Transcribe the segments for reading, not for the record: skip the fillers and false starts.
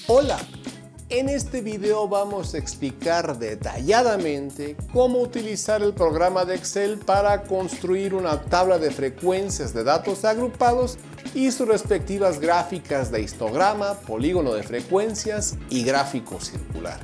Hola, en este video vamos a explicar detalladamente cómo utilizar el programa de Excel para construir una tabla de frecuencias de datos agrupados y sus respectivas gráficas de histograma, polígono de frecuencias y gráfico circular.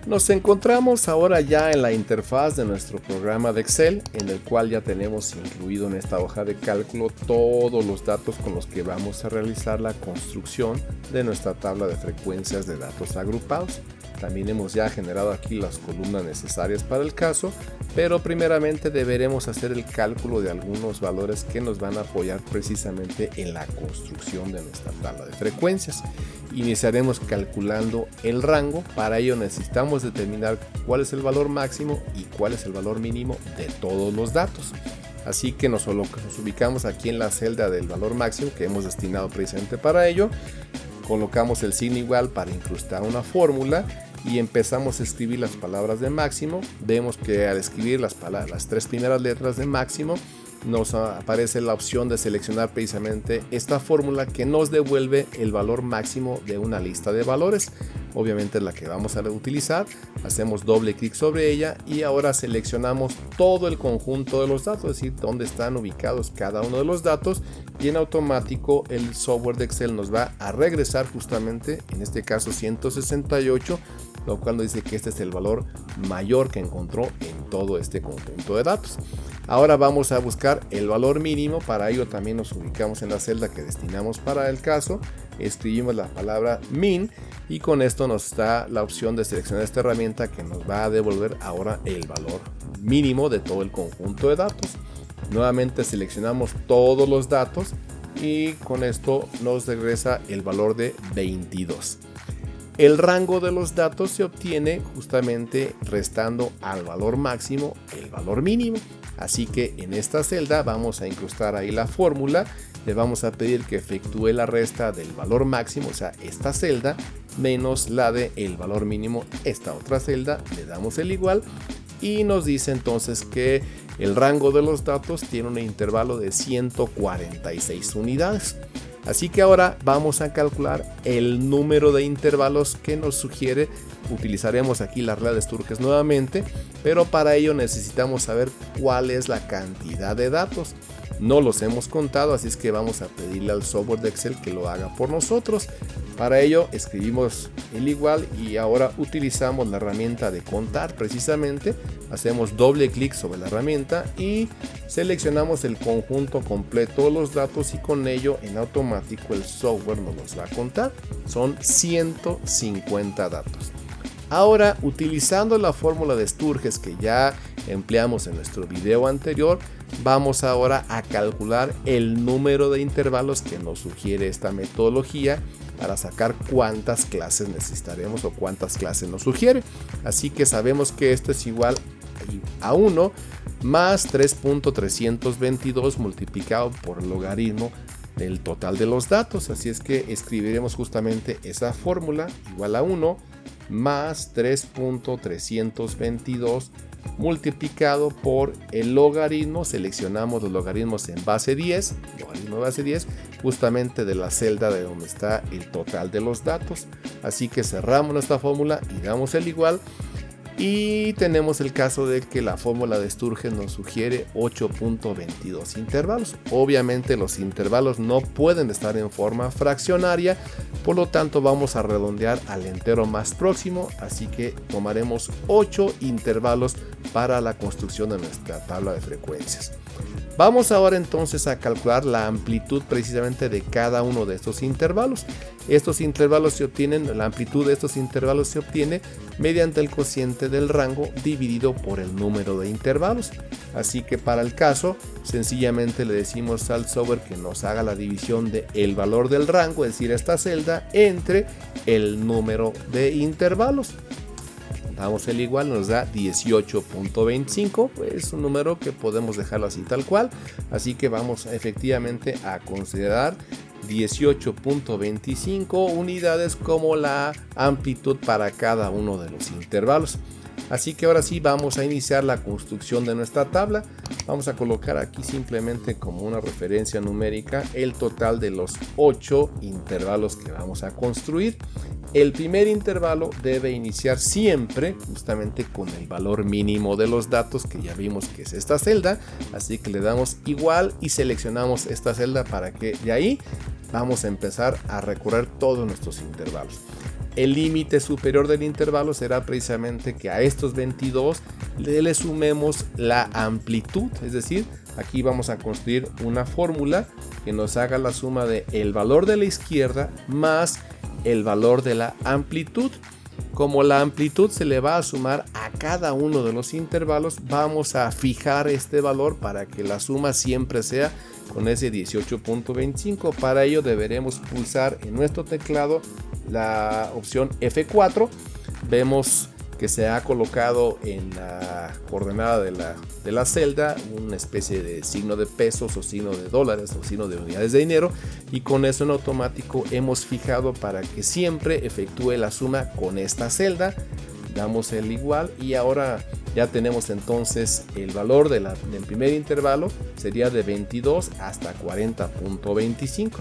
Nos encontramos ahora ya en la interfaz de nuestro programa de Excel, en el cual ya tenemos incluido en esta hoja de cálculo todos los datos con los que vamos a realizar la construcción de nuestra tabla de frecuencias de datos agrupados. También hemos ya generado aquí las columnas necesarias para el caso, pero primeramente deberemos hacer el cálculo de algunos valores que nos van a apoyar precisamente en la construcción de nuestra tabla de frecuencias. Iniciaremos calculando el rango. Para ello necesitamos determinar cuál es el valor máximo y cuál es el valor mínimo de todos los datos. Así que nos ubicamos aquí en la celda del valor máximo que hemos destinado precisamente para ello. Colocamos el signo igual para incrustar una fórmula y empezamos a escribir las palabras de máximo. Vemos que al escribir las tres primeras letras de máximo nos aparece la opción de seleccionar precisamente esta fórmula que nos devuelve el valor máximo de una lista de valores. Obviamente es la que vamos a utilizar. Hacemos doble clic sobre ella y ahora seleccionamos todo el conjunto de los datos, es decir, dónde están ubicados cada uno de los datos, y en automático el software de Excel nos va a regresar justamente, en este caso 168, lo cual nos dice que este es el valor mayor que encontró en todo este conjunto de datos. Ahora vamos a buscar el valor mínimo. Para ello también nos ubicamos en la celda que destinamos para el caso, escribimos la palabra min y con esto nos da la opción de seleccionar esta herramienta que nos va a devolver ahora el valor mínimo de todo el conjunto de datos. Nuevamente seleccionamos todos los datos y con esto nos regresa el valor de 22. El rango de los datos se obtiene justamente restando al valor máximo el valor mínimo. Así que en esta celda vamos a incrustar ahí la fórmula. Le vamos a pedir que efectúe la resta del valor máximo, o sea, esta celda, menos la de el valor mínimo, esta otra celda. Le damos el igual y nos dice entonces que el rango de los datos tiene un intervalo de 146 unidades. Así que ahora vamos a calcular el número de intervalos que nos sugiere. Utilizaremos aquí la regla de Sturges nuevamente, pero para ello necesitamos saber cuál es la cantidad de datos. No los hemos contado, así es que vamos a pedirle al software de Excel que lo haga por nosotros. Para ello escribimos el igual y ahora utilizamos la herramienta de contar precisamente. Hacemos doble clic sobre la herramienta y seleccionamos el conjunto completo de los datos y con ello en automático el software nos los va a contar. Son 150 datos. Ahora, utilizando la fórmula de Sturges que ya empleamos en nuestro video anterior, vamos ahora a calcular el número de intervalos que nos sugiere esta metodología para sacar cuántas clases necesitaremos o cuántas clases nos sugiere. Así que sabemos que esto es igual a 1 más 3.322 multiplicado por el logaritmo del total de los datos. Así es que escribiremos justamente esa fórmula, igual a 1 más 3.322 multiplicado por el logaritmo. Seleccionamos los logaritmos en base 10, logaritmo de base 10, justamente de la celda de donde está el total de los datos. Así que cerramos nuestra fórmula y damos el igual. Y tenemos el caso de que la fórmula de Sturges nos sugiere 8.22 intervalos. Obviamente los intervalos no pueden estar en forma fraccionaria, por lo tanto vamos a redondear al entero más próximo, así que tomaremos 8 intervalos para la construcción de nuestra tabla de frecuencias. Vamos ahora entonces a calcular la amplitud precisamente de cada uno de estos intervalos. Estos intervalos se obtienen, la amplitud de estos intervalos se obtiene mediante el cociente del rango dividido por el número de intervalos. Así que para el caso, sencillamente le decimos al software que nos haga la división de el valor del rango, es decir, esta celda, entre el número de intervalos. Damos el igual, nos da 18.25, pues un número que podemos dejarlo así tal cual. Así que vamos efectivamente a considerar 18.25 unidades como la amplitud para cada uno de los intervalos. Así que ahora sí vamos a iniciar la construcción de nuestra tabla. Vamos a colocar aquí simplemente como una referencia numérica el total de los 8 intervalos que vamos a construir. El primer intervalo debe iniciar siempre justamente con el valor mínimo de los datos, que ya vimos que es esta celda. Así que le damos igual y seleccionamos esta celda para que de ahí vamos a empezar a recorrer todos nuestros intervalos. El límite superior del intervalo será precisamente que a estos 22 le sumemos la amplitud, es decir, aquí vamos a construir una fórmula que nos haga la suma de el valor de la izquierda más el valor de la amplitud. Como la amplitud se le va a sumar a cada uno de los intervalos, vamos a fijar este valor para que la suma siempre sea con ese 18.25. Para ello deberemos pulsar en nuestro teclado la opción F4. Vemos que se ha colocado en la coordenada de la celda una especie de signo de pesos o signo de dólares o signo de unidades de dinero, y con eso en automático hemos fijado para que siempre efectúe la suma con esta celda. Damos el igual y ahora ya tenemos entonces el valor del primer intervalo, sería de 22 hasta 40.25.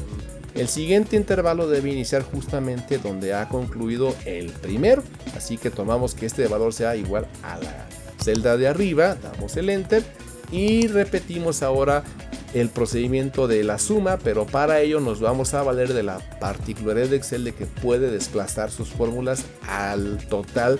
El siguiente intervalo debe iniciar justamente donde ha concluido el primero, así que tomamos que este valor sea igual a la celda de arriba, damos el enter y repetimos ahora el procedimiento de la suma, pero para ello nos vamos a valer de la particularidad de Excel de que puede desplazar sus fórmulas al total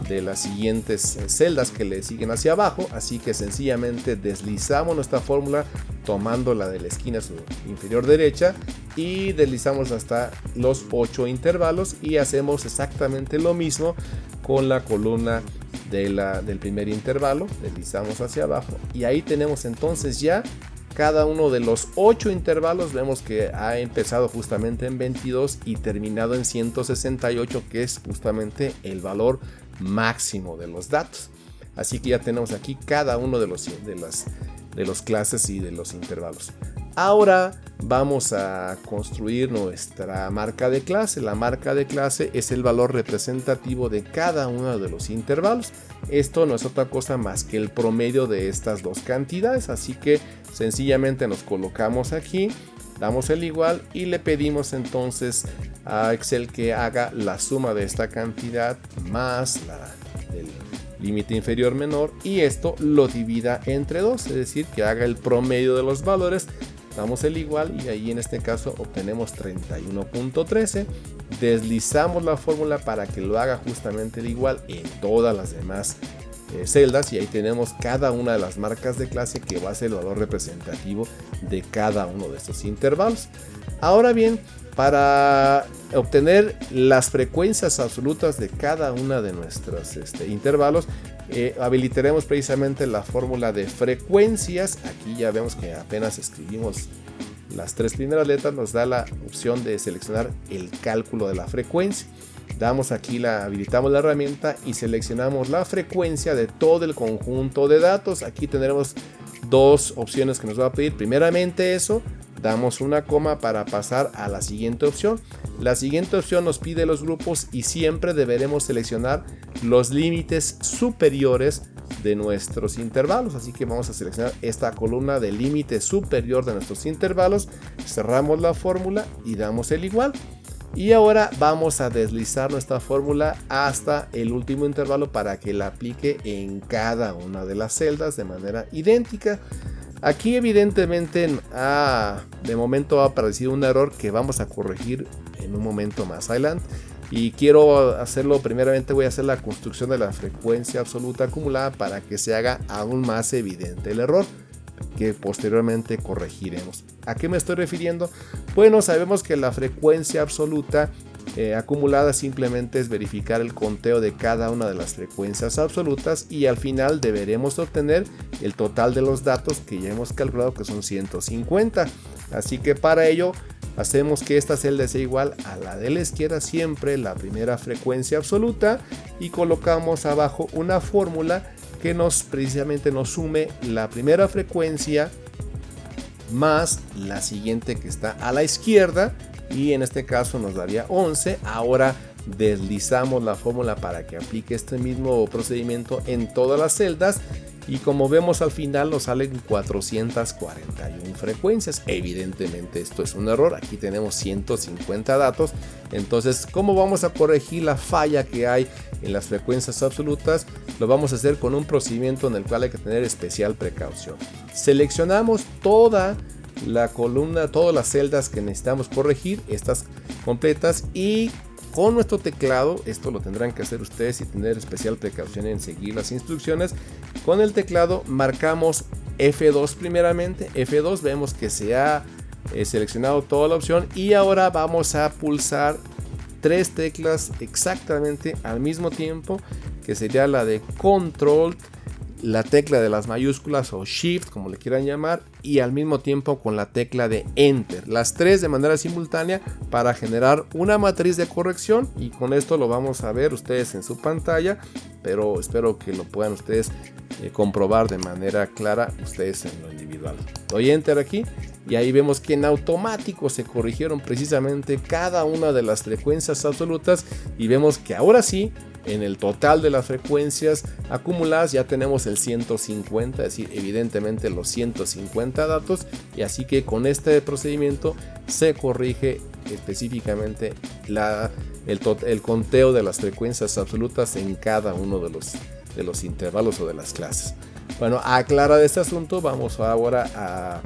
de las siguientes celdas que le siguen hacia abajo, así que sencillamente deslizamos nuestra fórmula tomando la de la esquina inferior derecha y deslizamos hasta los 8 intervalos y hacemos exactamente lo mismo con la columna del primer intervalo. Deslizamos hacia abajo y ahí tenemos entonces ya cada uno de los 8 intervalos. Vemos que ha empezado justamente en 22 y terminado en 168, que es justamente el valor máximo de los datos. Así que ya tenemos aquí cada uno de los clases y de los intervalos. Ahora vamos a construir nuestra marca de clase. La marca de clase es el valor representativo de cada uno de los intervalos. Esto no es otra cosa más que el promedio de estas dos cantidades. Así que sencillamente nos colocamos aquí, damos el igual y le pedimos entonces a Excel que haga la suma de esta cantidad más el límite inferior menor, y esto lo divida entre 2, es decir, que haga el promedio de los valores. Damos el igual y ahí en este caso obtenemos 31.13. Deslizamos la fórmula para que lo haga justamente el igual en todas las demás celdas, y ahí tenemos cada una de las marcas de clase que va a ser el valor representativo de cada uno de estos intervalos. Ahora bien, para obtener las frecuencias absolutas de cada una de nuestros intervalos, habilitaremos precisamente la fórmula de frecuencias. Aquí ya vemos que apenas escribimos las 3 primeras letras, nos da la opción de seleccionar el cálculo de la frecuencia. Damos aquí, habilitamos la herramienta y seleccionamos la frecuencia de todo el conjunto de datos. Aquí tendremos 2 opciones que nos va a pedir. Primeramente eso, damos una coma para pasar a la siguiente opción. La siguiente opción nos pide los grupos y siempre deberemos seleccionar los límites superiores de nuestros intervalos. Así que vamos a seleccionar esta columna de límite superior de nuestros intervalos. Cerramos la fórmula y damos el igual. Y ahora vamos a deslizar nuestra fórmula hasta el último intervalo para que la aplique en cada una de las celdas de manera idéntica. Aquí evidentemente de momento ha aparecido un error que vamos a corregir en un momento más adelante. Y quiero hacerlo, primeramente voy a hacer la construcción de la frecuencia absoluta acumulada para que se haga aún más evidente el error, que posteriormente corregiremos. ¿A qué me estoy refiriendo? Bueno, sabemos que la frecuencia absoluta acumulada simplemente es verificar el conteo de cada una de las frecuencias absolutas y al final deberemos obtener el total de los datos que ya hemos calculado, que son 150. Así que para ello hacemos que esta celda sea igual a la de la izquierda, siempre la primera frecuencia absoluta, y colocamos abajo una fórmula que precisamente nos sume la primera frecuencia más la siguiente que está a la izquierda, y en este caso nos daría 11. Ahora deslizamos la fórmula para que aplique este mismo procedimiento en todas las celdas, y como vemos al final nos salen 441 frecuencias. Evidentemente esto es un error, aquí tenemos 150 datos. Entonces, ¿cómo vamos a corregir la falla que hay en las frecuencias absolutas? Lo vamos a hacer con un procedimiento en el cual hay que tener especial precaución. Seleccionamos toda la columna, todas las celdas que necesitamos corregir, estas completas, y con nuestro teclado, esto lo tendrán que hacer ustedes y tener especial precaución en seguir las instrucciones. Con el teclado marcamos F2 primeramente. F2, vemos que se ha seleccionado toda la opción, y ahora vamos a pulsar 3 teclas exactamente al mismo tiempo, que sería la de Control, la tecla de las mayúsculas o Shift, como le quieran llamar, y al mismo tiempo con la tecla de Enter, las 3 de manera simultánea para generar una matriz de corrección. Y con esto lo vamos a ver ustedes en su pantalla, pero espero que lo puedan ustedes comprobar de manera clara ustedes en lo individual. Doy Enter aquí y ahí vemos que en automático se corrigieron precisamente cada una de las frecuencias absolutas, y vemos que ahora sí, en el total de las frecuencias acumuladas ya tenemos el 150, es decir, evidentemente los 150 datos, y así que con este procedimiento se corrige específicamente el conteo de las frecuencias absolutas en cada uno de los intervalos o de las clases. Bueno, aclarado este asunto, vamos ahora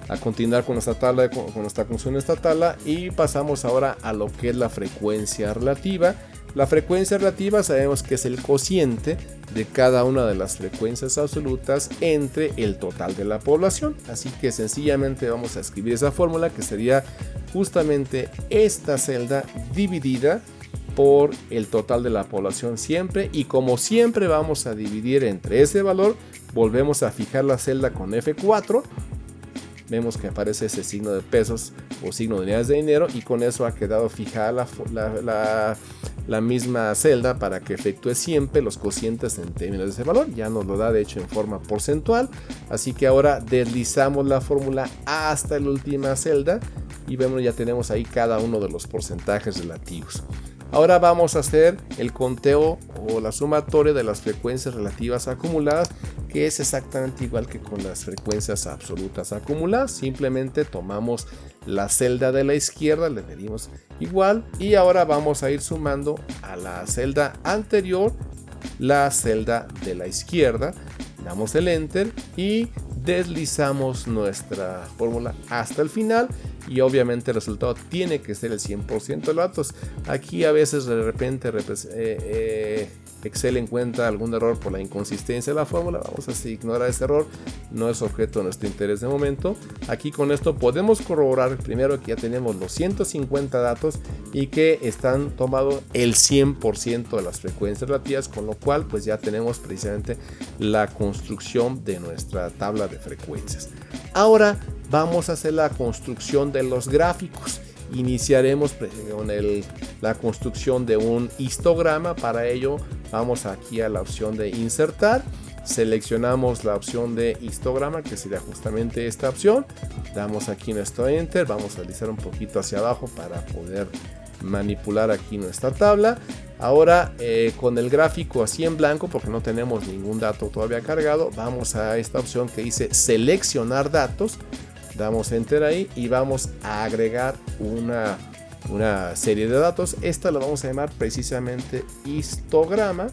a continuar con nuestra tabla, con nuestra función de esta tabla, y pasamos ahora a lo que es la frecuencia relativa. La frecuencia relativa sabemos que es el cociente de cada una de las frecuencias absolutas entre el total de la población. Así que sencillamente vamos a escribir esa fórmula, que sería justamente esta celda dividida por el total de la población siempre, y como siempre vamos a dividir entre ese valor, volvemos a fijar la celda con F4. Vemos que aparece ese signo de pesos o signo de unidades de dinero, y con eso ha quedado fijada la misma celda para que efectúe siempre los cocientes en términos de ese valor. Ya nos lo da de hecho en forma porcentual, así que ahora deslizamos la fórmula hasta la última celda y vemos, ya tenemos ahí cada uno de los porcentajes relativos. Ahora vamos a hacer el conteo o la sumatoria de las frecuencias relativas acumuladas, que es exactamente igual que con las frecuencias absolutas acumuladas. Simplemente tomamos la celda de la izquierda, le medimos igual, y ahora vamos a ir sumando a la celda anterior la celda de la izquierda. Damos el Enter y deslizamos nuestra fórmula hasta el final, y obviamente el resultado tiene que ser el 100% de los datos. Aquí a veces de repente Excel encuentra algún error por la inconsistencia de la fórmula. Vamos a ignorar ese error, no es objeto de nuestro interés de momento. Aquí con esto podemos corroborar primero que ya tenemos los 150 datos y que están tomados el 100% de las frecuencias relativas, con lo cual pues ya tenemos precisamente la construcción de nuestra tabla de frecuencias. Ahora vamos a hacer la construcción de los gráficos. Iniciaremos con la construcción de un histograma. Para ello vamos aquí a la opción de insertar, seleccionamos la opción de histograma, que sería justamente esta opción, damos aquí nuestro Enter, vamos a deslizar un poquito hacia abajo para poder manipular aquí nuestra tabla. Ahora con el gráfico así en blanco, porque no tenemos ningún dato todavía cargado, vamos a esta opción que dice seleccionar datos. Damos Enter ahí y vamos a agregar una serie de datos. Esta la vamos a llamar precisamente histograma.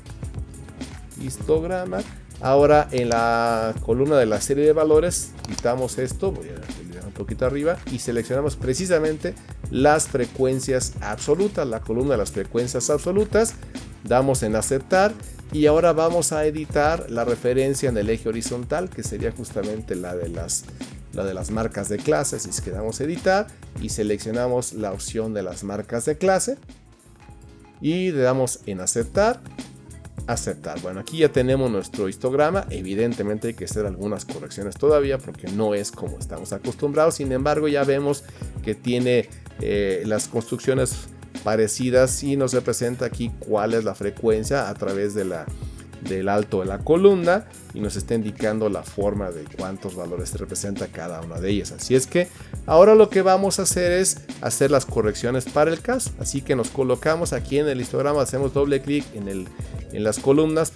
Ahora en la columna de la serie de valores quitamos esto, voy a leer un poquito arriba, y seleccionamos precisamente las frecuencias absolutas, la columna de las frecuencias absolutas. Damos en aceptar y ahora vamos a editar la referencia en el eje horizontal, que sería justamente la de las marcas de clase. Así es que damos a editar y seleccionamos la opción de las marcas de clase y le damos en aceptar. Bueno, aquí ya tenemos nuestro histograma. Evidentemente hay que hacer algunas correcciones todavía porque no es como estamos acostumbrados. Sin embargo, ya vemos que tiene las construcciones parecidas y nos representa aquí cuál es la frecuencia a través de del alto de la columna y nos está indicando la forma de cuántos valores representa cada una de ellas. Así es que ahora lo que vamos a hacer es hacer las correcciones para el caso. Así que nos colocamos aquí en el histograma, hacemos doble clic en las columnas,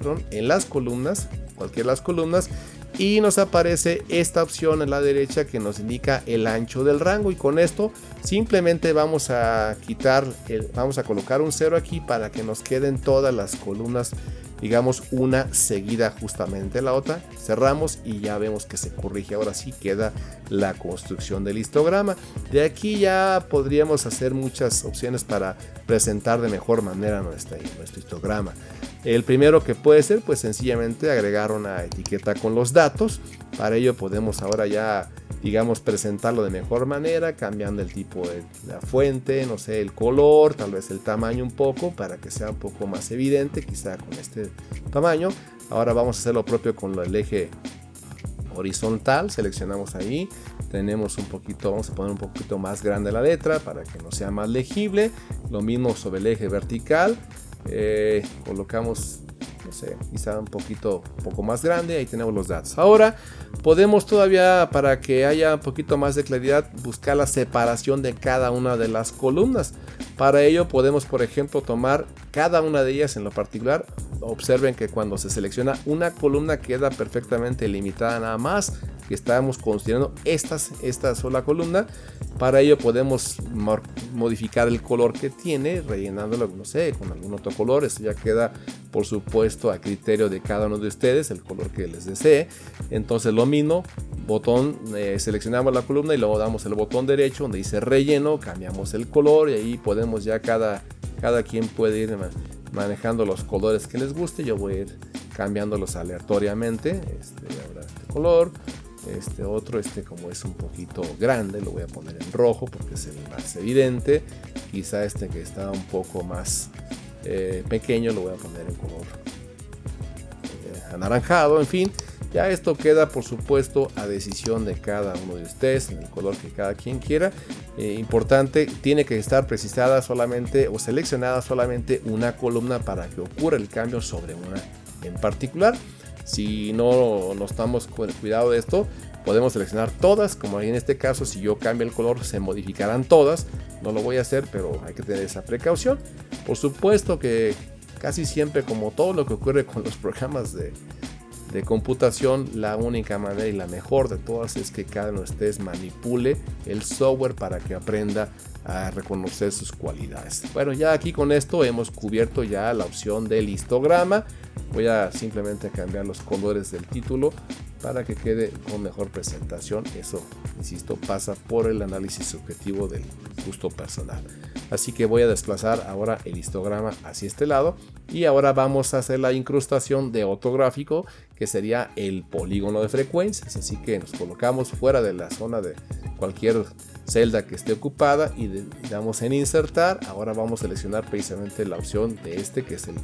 cualquiera de las columnas, y nos aparece esta opción en la derecha que nos indica el ancho del rango, y con esto simplemente vamos a colocar un 0 aquí para que nos queden todas las columnas, digamos una seguida justamente la otra. Cerramos y ya vemos que se corrige. Ahora sí queda la construcción del histograma. De aquí ya podríamos hacer muchas opciones para presentar de mejor manera nuestro histograma. El primero que puede ser, pues sencillamente agregar una etiqueta con los datos. Para ello podemos ahora ya, digamos, presentarlo de mejor manera, cambiando el tipo de la fuente, no sé, el color, tal vez el tamaño un poco, para que sea un poco más evidente, quizá con este tamaño. Ahora vamos a hacer lo propio con el eje horizontal, seleccionamos ahí, tenemos un poquito, vamos a poner un poquito más grande la letra para que nos sea más legible. Lo mismo sobre el eje vertical. Colocamos, no sé, quizá un poco más grande. Ahí tenemos los datos. Ahora podemos todavía, para que haya un poquito más de claridad, buscar la separación de cada una de las columnas. Para ello podemos, por ejemplo, tomar cada una de ellas en lo particular. Observen que cuando se selecciona una columna queda perfectamente limitada nada más, que estamos considerando esta sola columna. Para ello podemos modificar el color que tiene, rellenándolo, no sé, con algún otro color. Esto ya queda, por supuesto, a criterio de cada uno de ustedes, el color que les desee. Entonces lo mismo, seleccionamos la columna y luego damos el botón derecho donde dice relleno, cambiamos el color y ahí podemos ya cada quien puede ir manejando los colores que les guste. Yo voy a ir cambiándolos aleatoriamente. Ahora este color. Este otro, como es un poquito grande, lo voy a poner en rojo porque es el más evidente. Quizá que está un poco más pequeño lo voy a poner en color anaranjado. En fin, ya esto queda, por supuesto, a decisión de cada uno de ustedes, en el color que cada quien quiera. Importante, tiene que estar precisada solamente o seleccionada solamente una columna para que ocurra el cambio sobre una en particular. Si no estamos con el cuidado de esto, podemos seleccionar todas, como en este caso. Si yo cambio el color se modificarán todas. No lo voy a hacer, pero hay que tener esa precaución. Por supuesto que casi siempre, como todo lo que ocurre con los programas de computación, la única manera y la mejor de todas es que cada uno de ustedes manipule el software para que aprenda a reconocer sus cualidades. Bueno, ya aquí con esto hemos cubierto ya la opción del histograma. Voy a simplemente cambiar los colores del título para que quede con mejor presentación. Eso, insisto, pasa por el análisis subjetivo del gusto personal. Así que voy a desplazar ahora el histograma hacia este lado y ahora vamos a hacer la incrustación de otro gráfico que sería el polígono de frecuencias. Así que nos colocamos fuera de la zona de cualquier celda que esté ocupada y le damos en insertar. Ahora vamos a seleccionar precisamente la opción de que es el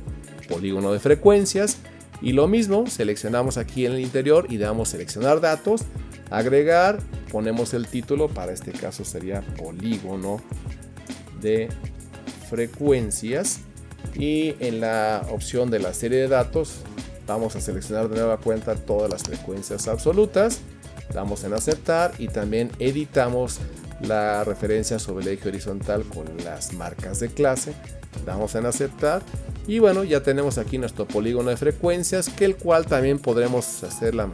polígono de frecuencias, y lo mismo seleccionamos aquí en el interior y damos seleccionar datos, agregar, ponemos el título, para este caso sería polígono de frecuencias, y en la opción de la serie de datos vamos a seleccionar de nueva cuenta todas las frecuencias absolutas, damos en aceptar y también editamos la referencia sobre el eje horizontal con las marcas de clase, damos en aceptar y bueno, ya tenemos aquí nuestro polígono de frecuencias, que el cual también podremos hacer la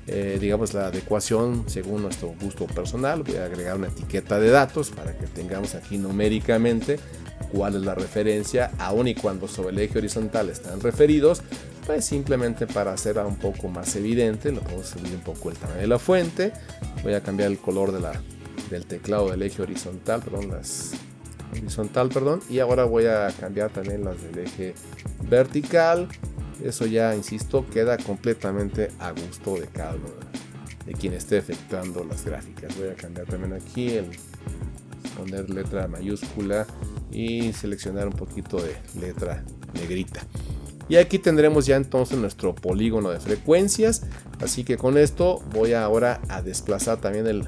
adecuación según nuestro gusto personal. Voy a agregar una etiqueta de datos para que tengamos aquí numéricamente cuál es la referencia, aun y cuando sobre el eje horizontal están referidos, pues simplemente para hacerla un poco más evidente, lo podemos subir un poco el tamaño de la fuente. Voy a cambiar el color del teclado del eje horizontal, y ahora voy a cambiar también las del eje vertical. Eso ya, insisto, queda completamente a gusto de cada uno de quien esté efectuando las gráficas. Voy a cambiar también aquí poner letra mayúscula y seleccionar un poquito de letra negrita. Y aquí tendremos ya entonces nuestro polígono de frecuencias. Así que con esto voy ahora a desplazar también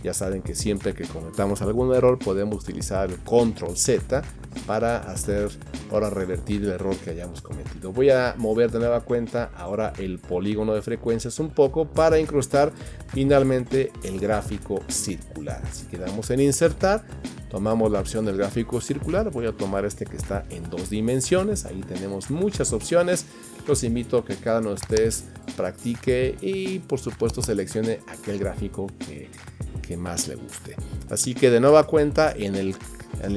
ya saben que siempre que cometamos algún error podemos utilizar el control Z para hacer para revertir el error que hayamos cometido. Voy a mover de nueva cuenta ahora el polígono de frecuencias un poco para incrustar finalmente el gráfico circular. Así que damos en insertar, tomamos la opción del gráfico circular, voy a tomar este que está en 2 dimensiones, ahí tenemos muchas opciones. Los invito a que cada uno de ustedes practique y por supuesto seleccione aquel gráfico que más le guste. Así que de nueva cuenta en el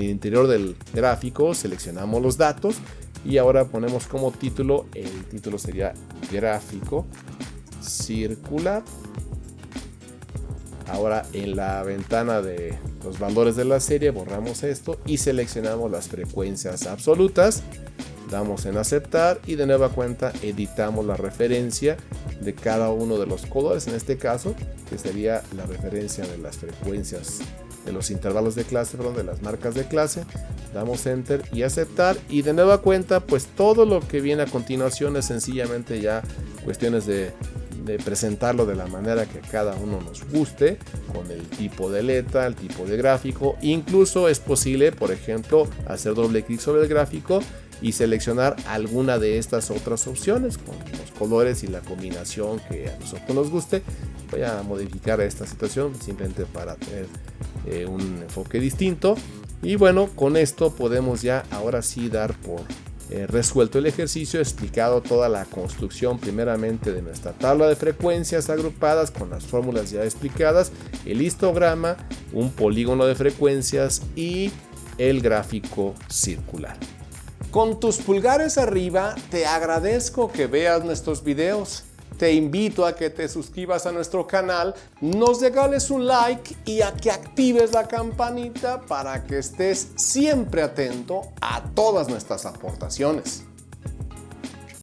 interior del gráfico seleccionamos los datos y ahora ponemos como título, el título sería gráfico circular. Ahora en la ventana de los valores de la serie borramos esto y seleccionamos las frecuencias absolutas. Damos en aceptar y de nueva cuenta editamos la referencia de cada uno de los colores, en este caso que sería la referencia de las frecuencias de los intervalos de clase, de las marcas de clase. Damos enter y aceptar y de nueva cuenta pues todo lo que viene a continuación es sencillamente ya cuestiones de presentarlo de la manera que a cada uno nos guste, con el tipo de letra, el tipo de gráfico. Incluso es posible, por ejemplo, hacer doble clic sobre el gráfico y seleccionar alguna de estas otras opciones con los colores y la combinación que a nosotros nos guste. Voy a modificar esta situación simplemente para tener un enfoque distinto. Y bueno, con esto podemos ya ahora sí dar por resuelto el ejercicio, explicado toda la construcción primeramente de nuestra tabla de frecuencias agrupadas con las fórmulas ya explicadas, el histograma, un polígono de frecuencias y el gráfico circular. Con tus pulgares arriba te agradezco que veas nuestros videos. Te invito a que te suscribas a nuestro canal, nos regales un like y a que actives la campanita para que estés siempre atento a todas nuestras aportaciones.